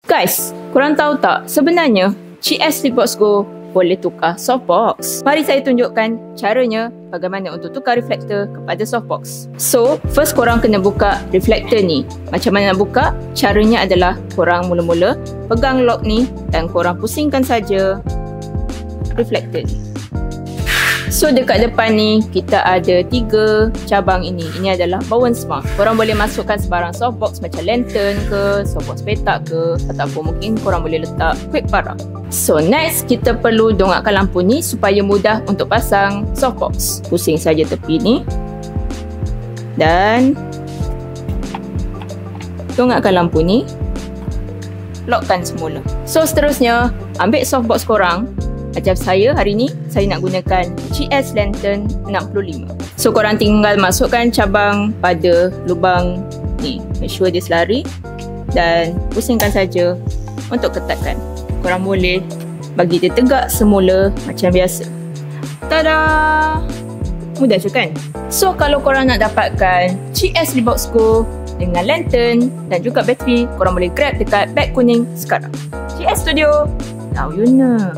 Guys, korang tahu tak sebenarnya CS Sleepbox Go boleh tukar softbox? Mari saya tunjukkan caranya bagaimana untuk tukar reflektor kepada softbox. So, first korang kena buka reflektor ni. Macam mana nak buka? Caranya adalah korang mula-mula pegang lock ni dan korang pusingkan saja reflektor ni. So dekat depan ni kita ada 3 cabang ini. Ini adalah Bowen Smart. Korang boleh masukkan sebarang softbox macam lantern ke, softbox petak ke, ataupun mungkin korang boleh letak quick para. So next kita perlu dongakkan lampu ni supaya mudah untuk pasang softbox. Pusing saja tepi ni dan dongakkan lampu ni, lockkan semula. So seterusnya ambil softbox korang. Macam saya hari ni, saya nak gunakan GS Lantern 65. So korang tinggal masukkan cabang pada lubang ni. Make sure dia selari dan pusingkan saja untuk ketatkan. Korang boleh bagi dia tegak semula macam biasa. Tada! Mudah je kan? So kalau korang nak dapatkan GS Sleepbox Go dengan lantern dan juga bateri, korang boleh grab dekat beg kuning sekarang. GS Studio, now you know.